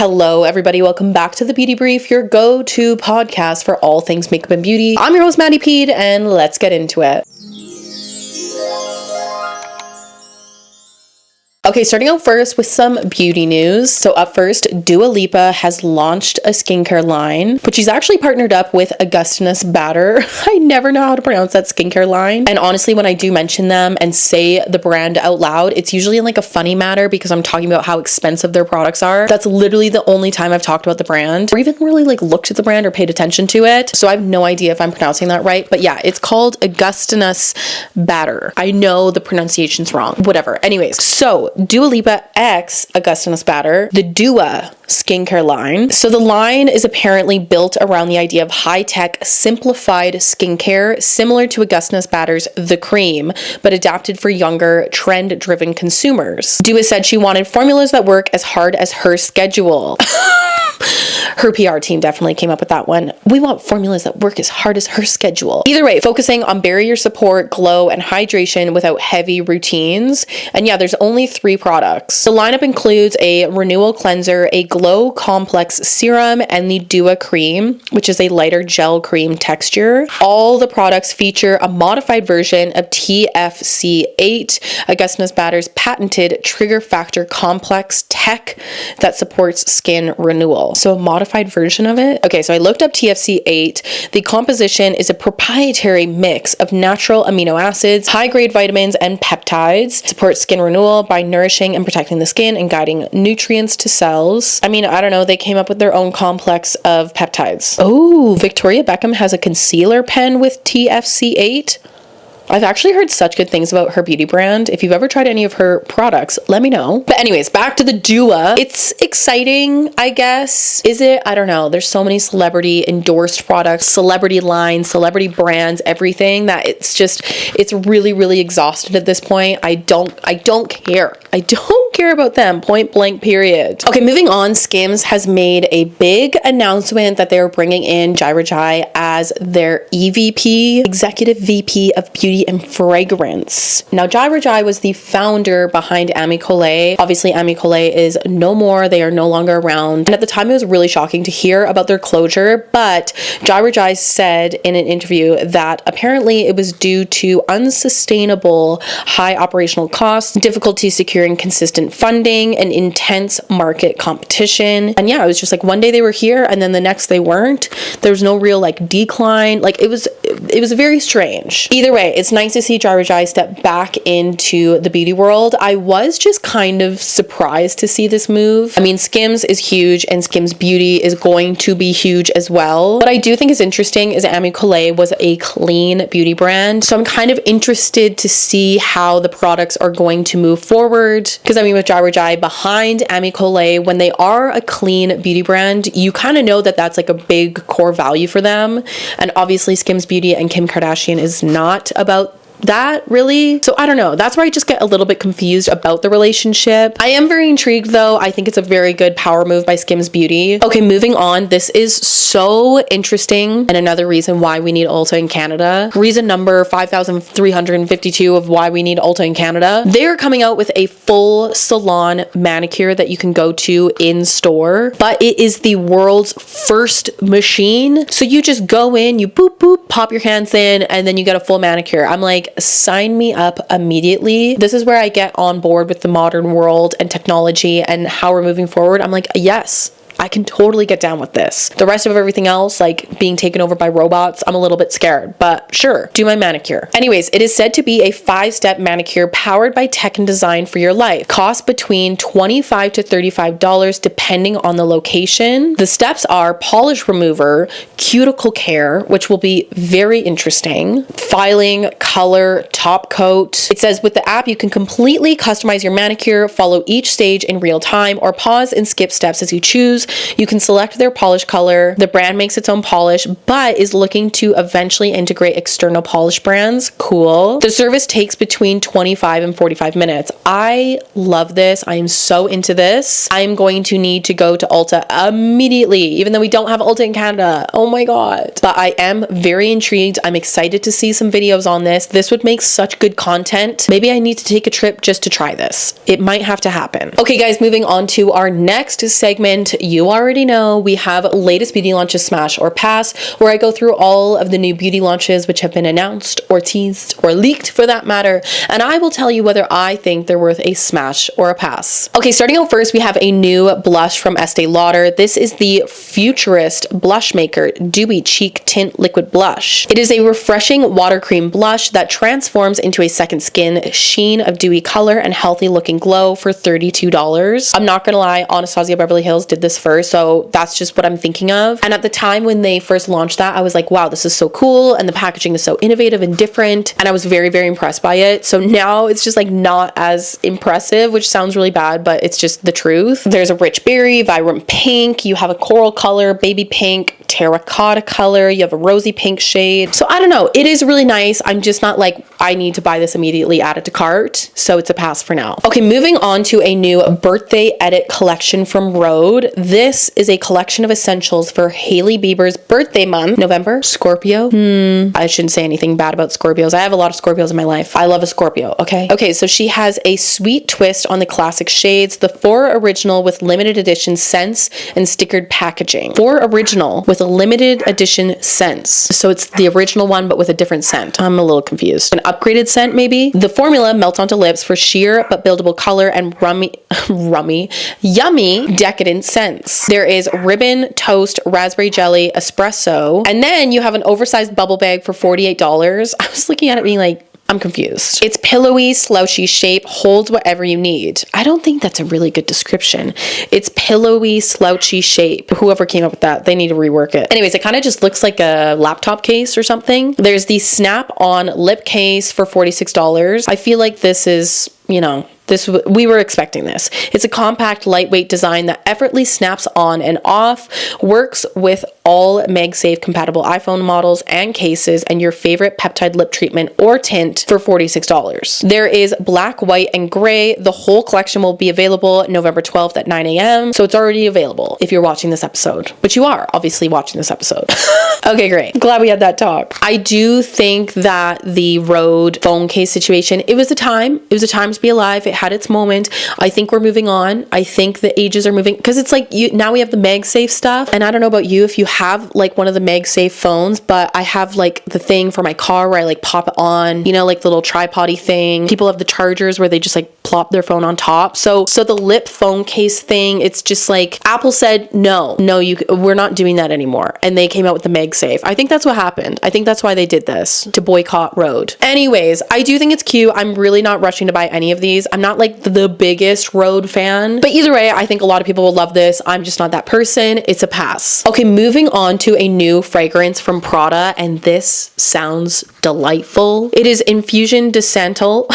Hello everybody, welcome back to The Beauty Brief, your go-to podcast for all things makeup and beauty. I'm your host Maddie Pede, and let's get into it. Okay, starting out first with some beauty news. So up first, Dua Lipa has launched a skincare line, but she's actually partnered up with Augustinus Batter. I never know how to pronounce that skincare line. And honestly, when I do mention them and say the brand out loud, it's usually in like a funny manner because I'm talking about how expensive their products are. That's literally the only time I've talked about the brand or even really like looked at the brand or paid attention to it. So I have no idea if I'm pronouncing that right, but yeah, it's called Augustinus Batter. I know the pronunciation's wrong, whatever. Anyways, so Dua Lipa X Augustinus Batter, the Dua skincare line. So the line is apparently built around the idea of high-tech, simplified skincare, similar to Augustinus Batter's The Cream, but adapted for younger, trend-driven consumers. Dua said she wanted formulas that work as hard as her schedule. Her PR team definitely came up with that one. We want formulas that work as hard as her schedule. Either way, focusing on barrier support, glow, and hydration without heavy routines. And yeah, there's only 3 products. The lineup includes a renewal cleanser, a glow complex serum, and the Dua cream, which is a lighter gel cream texture. All the products feature a modified version of TFC8, Augustinus Batter's patented trigger factor complex tech that supports skin renewal. So a modified version of it. Okay, so I looked up TFC8. The composition is a proprietary mix of natural amino acids, high-grade vitamins, and peptides. It supports skin renewal by nourishing and protecting the skin and guiding nutrients to cells. I mean, I don't know, they came up with their own complex of peptides. Oh, Victoria Beckham has a concealer pen with TFC8. I've actually heard such good things about her beauty brand. If you've ever tried any of her products, let me know. But anyways, back to the Dua. It's exciting, I guess. Is it? I don't know. There's so many celebrity endorsed products, celebrity lines, celebrity brands, everything that it's really, really exhausted at this point. I don't care. I don't care about them, point blank, period. Okay, moving on. Skims has made a big announcement that they're bringing in Jai Rajai as their EVP, Executive VP of Beauty and Fragrance. Now, Jai Rajai was the founder behind Ami Collet. Obviously, Ami Collet is no more. They are no longer around. And at the time, it was really shocking to hear about their closure, but Jai Rajai said in an interview that apparently it was due to unsustainable high operational costs, difficulty securing consistent funding, and intense market competition. And yeah, it was just like one day they were here and then the next they weren't. There was no real like decline. Like it was very strange. Either way, it's nice to see Jai Rajai step back into the beauty world. I was just kind of surprised to see this move. I mean, Skims is huge and Skims Beauty is going to be huge as well. What I do think is interesting is Ami Collet was a clean beauty brand. So I'm kind of interested to see how the products are going to move forward. Because I mean, with Jai Rajai behind Ami Collet, when they are a clean beauty brand, you kind of know that that's like a big core value for them. And obviously Skims Beauty and Kim Kardashian is not about that really. So I don't know. That's where I just get a little bit confused about the relationship. I am very intrigued though. I think it's a very good power move by Skims Beauty. Okay, moving on. This is so interesting and another reason why we need Ulta in Canada. Reason number 5,352 of why we need Ulta in Canada. They're coming out with a full salon manicure that you can go to in store, but it is the world's first machine. So you just go in, you boop, boop, pop your hands in, and then you get a full manicure. I'm like, sign me up immediately. This is where I get on board with the modern world and technology and how we're moving forward. I'm like, yes, I can totally get down with this. The rest of everything else, like being taken over by robots, I'm a little bit scared, but sure, do my manicure. Anyways, it is said to be a 5-step manicure powered by tech and design for your life. Cost between $25 to $35 depending on the location. The steps are polish remover, cuticle care, which will be very interesting, filing, color, top coat. It says with the app, you can completely customize your manicure, follow each stage in real time, or pause and skip steps as you choose. You can select their polish color. The brand makes its own polish, but is looking to eventually integrate external polish brands. Cool. The service takes between 25 and 45 minutes. I love this. I am so into this. I am going to need to go to Ulta immediately, even though we don't have Ulta in Canada. Oh my God. But I am very intrigued. I'm excited to see some videos on this. This would make such good content. Maybe I need to take a trip just to try this. It might have to happen. Okay guys, moving on to our next segment. You already know we have latest beauty launches smash or pass, where I go through all of the new beauty launches which have been announced or teased or leaked for that matter, and I will tell you whether I think they're worth a smash or a pass. Okay, starting out first, we have a new blush from Estee Lauder. This is the Futurist Blush Maker Dewy Cheek Tint Liquid Blush. It is a refreshing water cream blush that transforms into a second skin sheen of dewy color and healthy looking glow for $32. I'm not gonna lie, Anastasia Beverly Hills did this first, so that's just what I'm thinking of. And at the time when they first launched that, I was like, wow, this is so cool, and the packaging is so innovative and different, and I was very, very impressed by it. So now it's just like not as impressive, which sounds really bad, but it's just the truth. There's a rich berry, vibrant pink, you have a coral color, baby pink, terracotta color, you have a rosy pink shade. So I don't know, it is really nice. I'm just not like, I need to buy this immediately, add it to cart, so it's a pass for now. Okay, moving on to a new birthday edit collection from Rhode. This is a collection of essentials for Hailey Bieber's birthday month, November. Scorpio? I shouldn't say anything bad about Scorpios. I have a lot of Scorpios in my life. I love a Scorpio, okay? Okay, so she has a sweet twist on the classic shades, the 4 original with limited edition scents and stickered packaging. 4 original with a limited edition scents. So it's the original one, but with a different scent. I'm a little confused. An upgraded scent, maybe? The formula melts onto lips for sheer but buildable color and yummy, decadent scents. There is ribbon, toast, raspberry jelly, espresso, and then you have an oversized bubble bag for $48. I was looking at it being like, I'm confused. Its pillowy, slouchy shape holds whatever you need. I don't think that's a really good description. Its pillowy, slouchy shape. Whoever came up with that, they need to rework it. Anyways, it kind of just looks like a laptop case or something. There's the snap-on lip case for $46. I feel like this is, you know, we were expecting this. It's a compact, lightweight design that effortlessly snaps on and off, works with all MagSafe compatible iPhone models and cases, and your favorite peptide lip treatment or tint for $46. There is black, white, and gray. The whole collection will be available November 12th at 9 a.m. So it's already available if you're watching this episode, which you are obviously watching this episode. Okay, great. Glad we had that talk. I do think that the Rhode phone case situation, it was a time to be alive. It had its moment. I think we're moving on. I think the ages are moving, because it's like now we have the MagSafe stuff, and I don't know about you if you have like one of the MagSafe phones, but I have like the thing for my car where I like pop it on, you know, like the little tripod-y thing. People have the chargers where they just like plop their phone on top. So the lip phone case thing, it's just like Apple said no, we're not doing that anymore, and they came out with the MagSafe. I think that's what happened. I think that's why they did this, to boycott Rhode. Anyways, I do think it's cute. I'm really not rushing to buy any of these. I'm not like the biggest Rhode fan, but either way, I think a lot of people will love this. I'm just not that person. It's a pass. Okay, moving on to a new fragrance from Prada, and this sounds delightful. It is Infusion de Santal.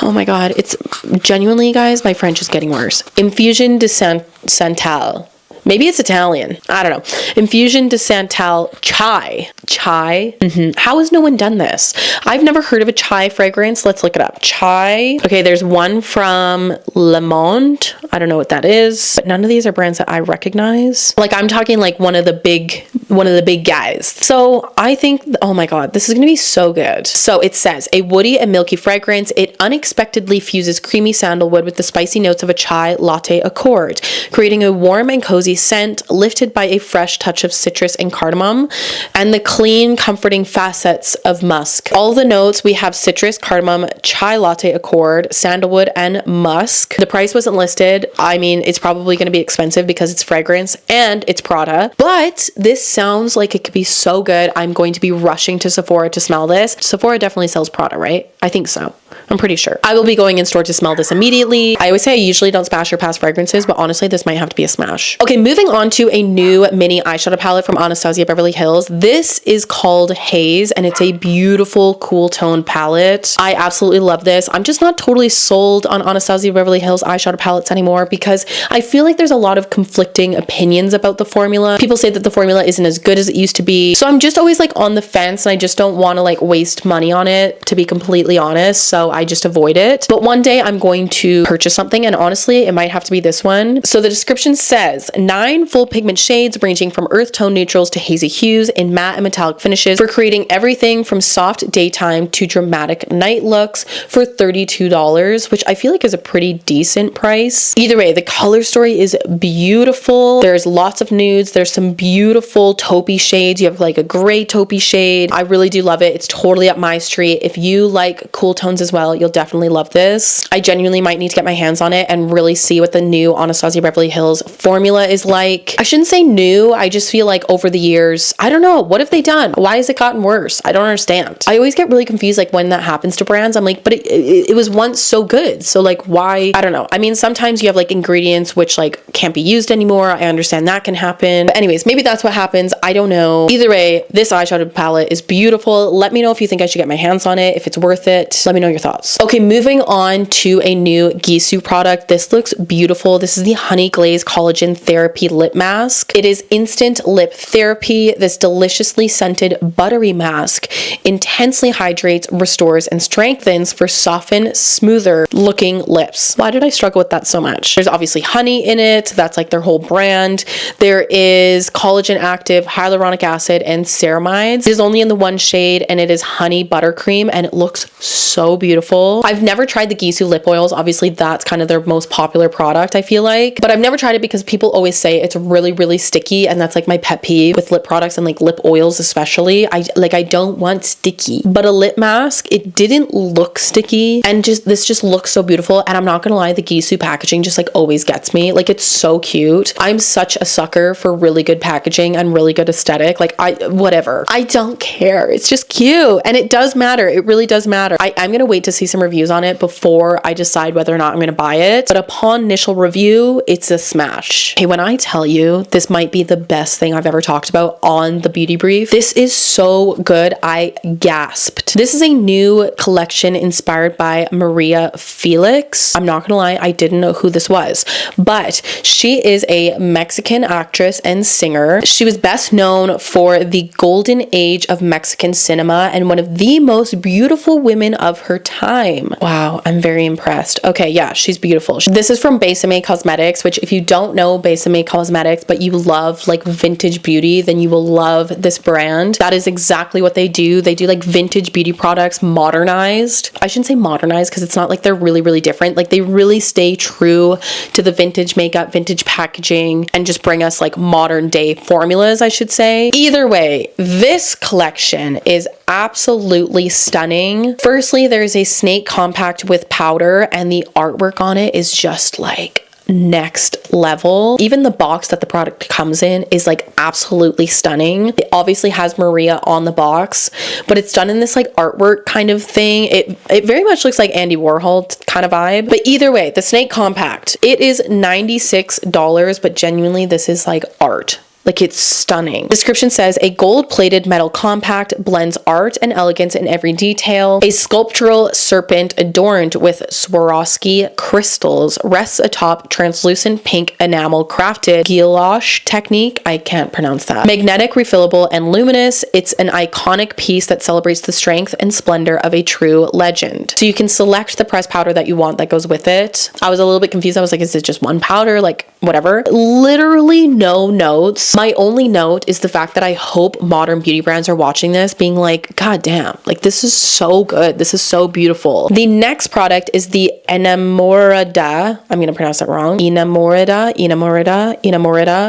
Oh my God, it's genuinely, guys, my French is getting worse. Infusion de Santal. Maybe it's Italian. I don't know. Infusion de Santal chai. Chai? How has no one done this? I've never heard of a chai fragrance. Let's look it up. Chai. Okay, there's one from Le Monde. I don't know what that is, but none of these are brands that I recognize. Like, I'm talking like one of the big guys. So I think, oh my God, this is gonna be so good. So it says, a woody and milky fragrance. It unexpectedly fuses creamy sandalwood with the spicy notes of a chai latte accord, creating a warm and cozy scent lifted by a fresh touch of citrus and cardamom and the clean, comforting facets of musk. All the notes, we have citrus, cardamom, chai latte accord, sandalwood, and musk. The price wasn't listed. I mean, it's probably going to be expensive because it's fragrance and it's Prada, but this sounds like it could be so good. I'm going to be rushing to Sephora to smell this. Sephora definitely sells Prada, right? I think so. I'm pretty sure. I will be going in store to smell this immediately. I always say I usually don't smash or pass fragrances, but honestly, this might have to be a smash. Okay, moving on to a new mini eyeshadow palette from Anastasia Beverly Hills. This is called Haze, and it's a beautiful, cool tone palette. I absolutely love this. I'm just not totally sold on Anastasia Beverly Hills eyeshadow palettes anymore because I feel like there's a lot of conflicting opinions about the formula. People say that the formula isn't as good as it used to be. So I'm just always like on the fence, and I just don't want to like waste money on it, to be completely honest. So I just avoid it. But one day I'm going to purchase something, and honestly, it might have to be this one. So the description says 9 full pigment shades ranging from earth tone neutrals to hazy hues in matte and metallic finishes for creating everything from soft daytime to dramatic night looks for $32, which I feel like is a pretty decent price. Either way, the color story is beautiful. There's lots of nudes. There's some beautiful taupey shades. You have like a gray taupey shade. I really do love it. It's totally up my street. If you like cool tones as well, you'll definitely love this. I genuinely might need to get my hands on it and really see what the new Anastasia Beverly Hills formula is like. I shouldn't say new. I just feel like over the years, I don't know. What have they done? Why has it gotten worse? I don't understand. I always get really confused like when that happens to brands. I'm like, but it was once so good. So like why? I don't know. I mean, sometimes you have like ingredients which like can't be used anymore. I understand that can happen. But anyways, maybe that's what happens. I don't know. Either way, this eyeshadow palette is beautiful. Let me know if you think I should get my hands on it, if it's worth it. Let me know your thoughts. Okay, moving on to a new gisou product. This looks beautiful. This is the Honey Glaze Collagen Therapy Lip Mask. It is instant lip therapy. This deliciously scented buttery mask intensely hydrates, restores, and strengthens for soften, smoother looking lips. Why did I struggle with that so much? There's obviously honey in it. That's like their whole brand. There is collagen active, hyaluronic acid, and ceramides. It is only in the one shade, and it is honey buttercream, and it looks so beautiful. I've never tried the gisou lip oils. Obviously, that's kind of their most popular product, I feel like, but I've never tried it because people always say it's really, really sticky, and that's like my pet peeve with lip products and like lip oils especially. I don't want sticky, but a lip mask, it didn't look sticky, and this just looks so beautiful. And I'm not gonna lie, the gisou packaging just like always gets me. Like, it's so cute. I'm such a sucker for really good packaging and really good aesthetic. Like, whatever, I don't care, it's just cute, and it does matter. It really does matter. I'm gonna wait to see some reviews on it before I decide whether or not I'm gonna buy it, but upon initial review, it's a smash. Hey, when I tell you this might be the best thing I've ever talked about on the Beauty Brief, this is so good, I gasped. This is a new collection inspired by Maria Felix. I'm not gonna lie, I didn't know who this was, but she is a Mexican actress and singer. She was best known for the golden age of Mexican cinema and one of the most beautiful women of her time. Wow, I'm very impressed. Okay, yeah, she's beautiful. This is from Besame Cosmetics, which if you don't know Besame Cosmetics, but you love like vintage beauty, then you will love this brand. That is exactly what they do. They do like vintage beauty products modernized. I shouldn't say modernized because it's not like they're really, really different. Like, they really stay true to the vintage makeup, vintage packaging, and just bring us like modern day formulas, I should say. Either way, this collection is absolutely stunning. Firstly, there's a snake compact with powder, and the artwork on it is just like next level. Even the box that the product comes in is like absolutely stunning. It obviously has Maria on the box, but it's done in this like artwork kind of thing. It very much looks like Andy Warhol kind of vibe. But either way, the snake compact, it is $96, but genuinely this is like art. Like, it's stunning. Description says, a gold-plated metal compact blends art and elegance in every detail. A sculptural serpent adorned with Swarovski crystals rests atop translucent pink enamel crafted guilloche technique. I can't pronounce that. Magnetic, refillable, and luminous. It's an iconic piece that celebrates the strength and splendor of a true legend. So you can select the pressed powder that you want that goes with it. I was a little bit confused. I was like, is it just one powder? Like, whatever. Literally no notes. My only note is the fact that I hope modern beauty brands are watching this being like, God damn, like, this is so good. This is so beautiful. The next product is the Enamorada. I'm going to pronounce that wrong. Enamorada.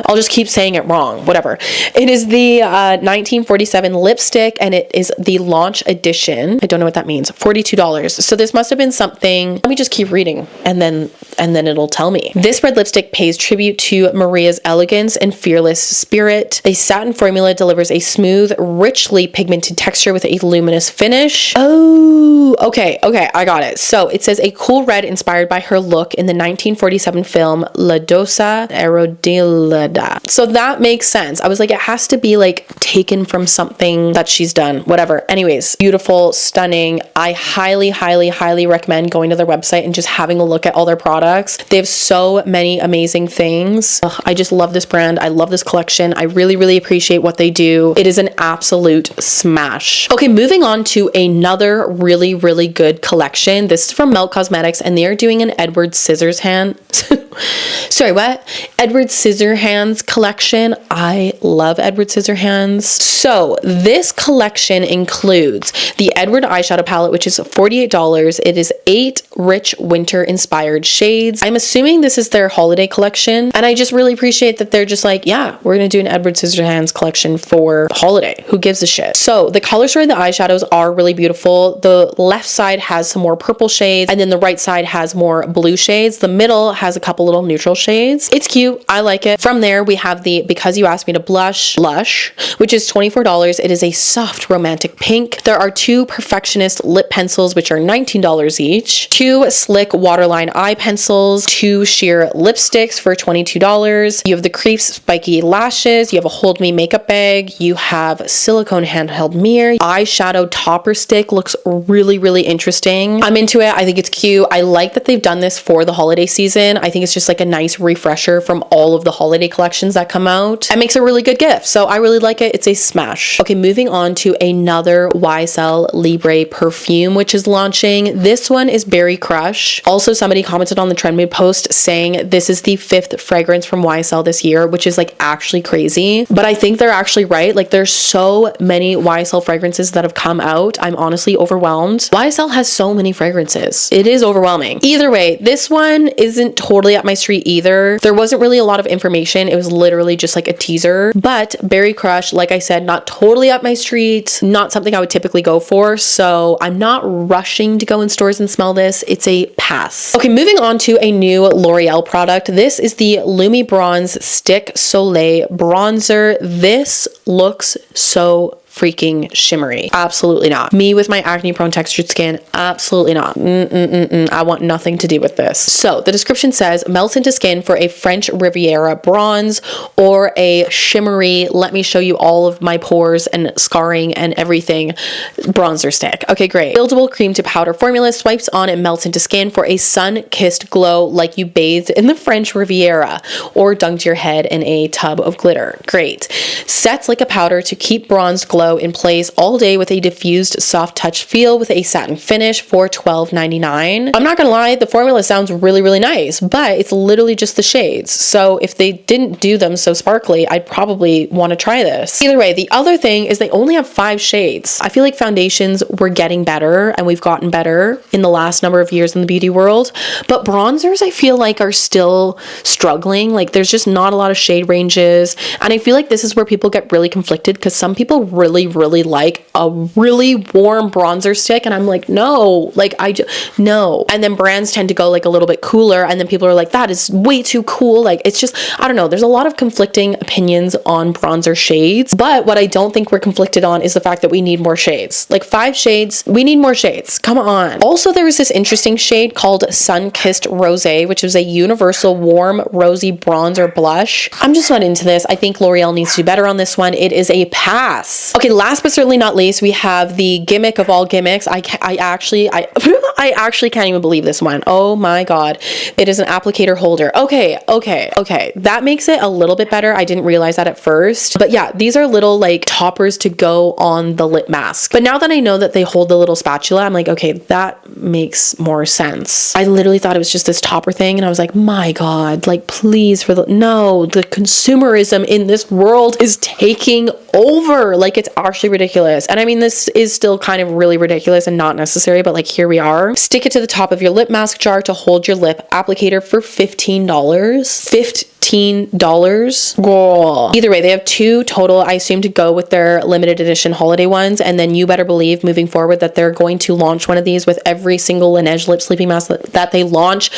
I'll just keep saying it wrong. Whatever. It is the 1947 lipstick, and it is the launch edition. I don't know what that means. $42. So this must have been something. Let me just keep reading, and then it'll tell me. This red lipstick pays tribute to Maria's elegance and fearless Spirit. A satin formula delivers a smooth, richly pigmented texture with a luminous finish. Oh, okay, I got it. So it says a cool red inspired by her look in the 1947 film La Dosa Erodilada. So that makes sense. I was like, it has to be like taken from something that she's done, whatever. Anyways, beautiful, stunning. I highly recommend going to their website and just having a look at all their products. They have so many amazing things. Ugh, I just love this brand. I love this collection. I really appreciate what they do. It is an absolute smash. Okay, moving on to another really good collection. This is from Melt Cosmetics, and they are doing an Edward Scissorhands sorry, what? Edward Scissorhands collection. I love Edward Scissorhands. So this collection includes the Edward eyeshadow palette, which is $48. It is 8 rich winter inspired shades. I'm assuming this is their holiday collection, and I just really appreciate that they're just like, yeah, we're gonna do an Edward Scissorhands collection for holiday. Who gives a shit? So the color story of the eyeshadows are really beautiful. The left side has some more purple shades, and then the right side has more blue shades. The middle has a couple little neutral shades. It's cute. I like it. From there, we have the Because You Asked Me to Blush, which is $24. It is a soft romantic pink. There are 2 Perfectionist lip pencils, which are $19 each. 2 Slick Waterline eye pencils. 2 sheer lipsticks for $22. You have the Creeps Spiky Lashes. You have a Hold Me makeup bag. You have silicone handheld mirror. Eyeshadow topper stick looks really interesting. I'm into it. I think it's cute. I like that they've done this for the holiday season. I think it's just like a nice refresher from all of the holiday collections that come out. It makes a really good gift. So I really like it. It's a smash. Okay, moving on to another YSL Libre perfume, which is launching. This one is Berry Crush. Also, somebody commented on the Trend Mood post saying this is the 5th fragrance from YSL this year, which is like actually crazy. But I think they're actually right. Like there's so many YSL fragrances that have come out. I'm honestly overwhelmed. YSL has so many fragrances. It is overwhelming. Either way, this one isn't totally up my street either. There wasn't really a lot of information. It was literally just like a teaser. But Berry Crush, like I said, not totally up my street. Not something I would typically go for. So I'm not rushing to go in stores and smell this. It's a pass. Okay, moving on to a new L'Oreal product. This is the Lumi Bronze Stick Soleil Bronzer. This looks so freaking shimmery. Absolutely not. Me with my acne prone textured skin, absolutely not. I want nothing to do with this. So the description says melts into skin for a French Riviera bronze or a shimmery, let me show you all of my pores and scarring and everything bronzer stick. Okay, great. Buildable cream to powder formula, swipes on and melts into skin for a sun-kissed glow like you bathed in the French Riviera or dunked your head in a tub of glitter. Great. Sets like a powder to keep bronzed glow in place all day with a diffused soft touch feel with a satin finish for $12.99. I'm not gonna lie, the formula sounds really nice, but it's literally just the shades. So if they didn't do them so sparkly, I'd probably want to try this. Either way, the other thing is they only have 5 shades. I feel like foundations were getting better and we've gotten better in the last number of years in the beauty world, but bronzers I feel like are still struggling. Like there's just not a lot of shade ranges, and I feel like this is where people get really conflicted because some people really like a really warm bronzer stick, and I'm like, no, like no. And then brands tend to go like a little bit cooler, and then people are like, that is way too cool. Like it's just, I don't know, there's a lot of conflicting opinions on bronzer shades, but what I don't think we're conflicted on is the fact that we need more shades. Like 5 shades, we need more shades, come on. Also, there was this interesting shade called Sun-Kissed Rosé, which is a universal warm rosy bronzer blush. I'm just not into this. I think L'Oreal needs to do better on this one. It is a pass. Okay, last but certainly not least, we have the gimmick of all gimmicks. I actually can't even believe this one. Oh my god. It is an applicator holder. Okay. That makes it a little bit better. I didn't realize that at first. But yeah, these are little like toppers to go on the lip mask. But now that I know that they hold the little spatula, I'm like, okay, that makes more sense. I literally thought it was just this topper thing, and I was like, my god, like please, no, the consumerism in this world is taking over. Like, it's actually ridiculous. And I mean, this is still kind of really ridiculous and not necessary, but like, here we are. Stick it to the top of your lip mask jar to hold your lip applicator for $15. $15. Girl. Either way, they have 2 total, I assume, to go with their limited edition holiday ones. And then you better believe moving forward that they're going to launch one of these with every single Laneige lip sleeping mask that they launch,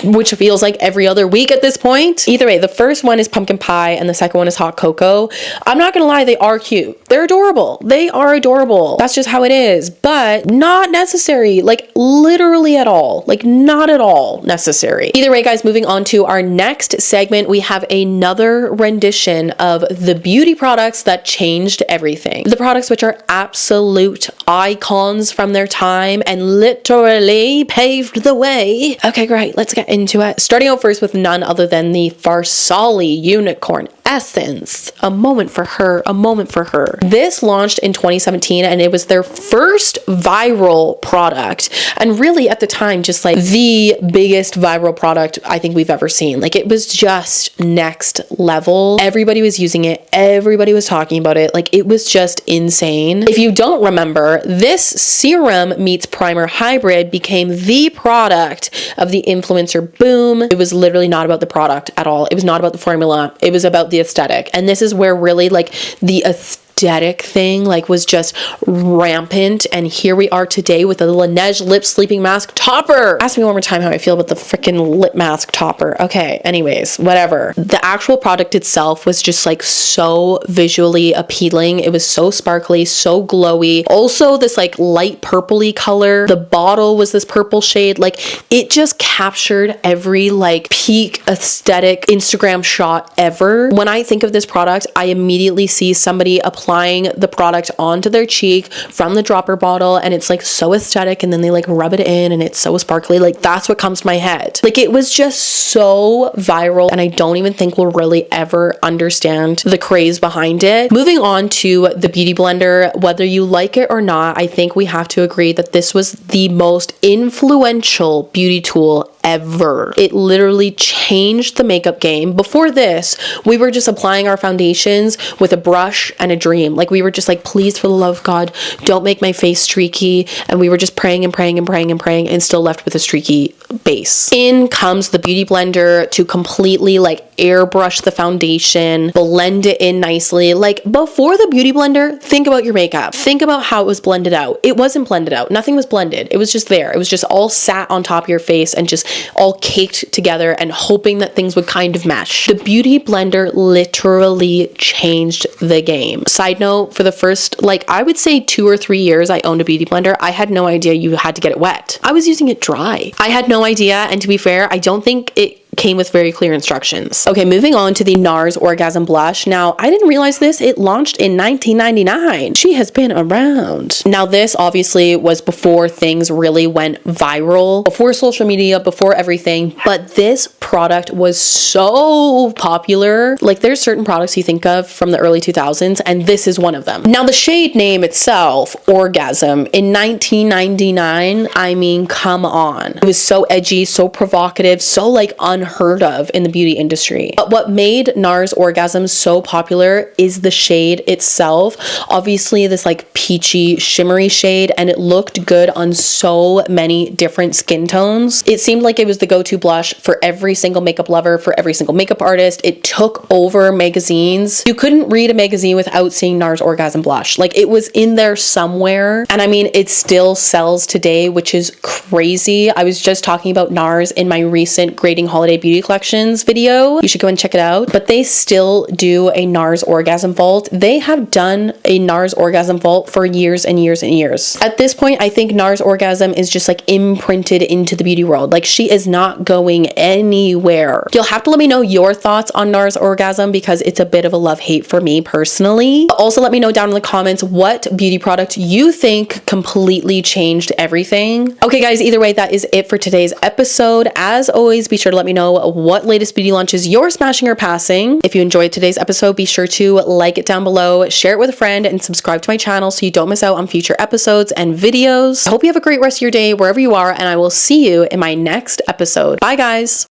which feels like every other week at this point. Either way, the first one is pumpkin pie and the second one is hot cocoa. I'm not gonna lie, they are cute. They're adorable. They are adorable. That's just how it is, but not necessary. Like, literally at all. Like, not at all necessary. Either way, guys, moving on to our next segment, we have another rendition of the beauty products that changed everything. The products which are absolute icons from their time and literally paved the way. Okay, great. Let's get into it. Starting out first with none other than the Farsáli Unicorn Essence. A moment for her, a moment for her. This launched in 2017 and it was their first viral product. And really at the time, just like the biggest viral product I think we've ever seen. Like, it was just next level. Everybody was using it. Everybody was talking about it. Like, it was just insane. If you don't remember, this serum meets primer hybrid became the product of the influencer boom. It was literally not about the product at all. It was not about the formula. It was about the aesthetic. And this is where really like the aesthetic thing like was just rampant, and here we are today with a Laneige lip sleeping mask topper. Ask me one more time how I feel about the freaking lip mask topper. Okay, anyways, whatever. The actual product itself was just like so visually appealing. It was so sparkly, so glowy. Also this like light purpley color. The bottle was this purple shade. Like, it just captured every like peak aesthetic Instagram shot ever. When I think of this product, I immediately see somebody applying the product onto their cheek from the dropper bottle, and it's like so aesthetic, and then they like rub it in and it's so sparkly. Like, that's what comes to my head. Like, it was just so viral, and I don't even think we'll really ever understand the craze behind it. Moving on to the Beauty Blender, whether you like it or not, I think we have to agree that this was the most influential beauty tool ever. It literally changed the makeup game. Before this, we were just applying our foundations with a brush and a dream. Like, we were just like, please, for the love of God, don't make my face streaky. And we were just praying and praying and praying and praying and still left with a streaky base. In comes the Beauty Blender to completely like airbrush the foundation, blend it in nicely. Like, before the Beauty Blender, think about your makeup. Think about how it was blended out. It wasn't blended out. Nothing was blended. It was just there. It was just all sat on top of your face and just all caked together and hoping that things would kind of mesh. The Beauty Blender literally changed the game. Side note, for the first, like, I would say 2 or 3 years I owned a Beauty Blender, I had no idea you had to get it wet. I was using it dry. I had no idea, and to be fair, I don't think it came with very clear instructions. Okay, moving on to the NARS Orgasm Blush. Now, I didn't realize this. It launched in 1999. She has been around. Now, this obviously was before things really went viral, before social media, before everything, but this product was so popular. Like, there's certain products you think of from the early 2000s, and this is one of them. Now, the shade name itself, Orgasm, in 1999, I mean, come on. It was so edgy, so provocative, so like unheard of in the beauty industry. But what made NARS Orgasm so popular is the shade itself. Obviously, this like peachy, shimmery shade, and it looked good on so many different skin tones. It seemed like it was the go-to blush for every single makeup lover, for every single makeup artist. It took over magazines. You couldn't read a magazine without seeing NARS Orgasm blush. Like, it was in there somewhere. And I mean, it still sells today, which is crazy. I was just talking about NARS in my recent grading holiday beauty collections video. You should go and check it out. But they still do a NARS Orgasm vault. They have done a NARS Orgasm vault for years and years and years. At this point, I think NARS Orgasm is just like imprinted into the beauty world. Like, she is not going anywhere. You'll have to let me know your thoughts on NARS Orgasm because it's a bit of a love-hate for me personally. But also let me know down in the comments what beauty product you think completely changed everything. Okay guys, either way, that is it for today's episode. As always, be sure to let me know what latest beauty launches you're smashing or passing. If you enjoyed today's episode, be sure to like it down below, share it with a friend, and subscribe to my channel so you don't miss out on future episodes and videos. I hope you have a great rest of your day wherever you are, and I will see you in my next episode. Bye guys.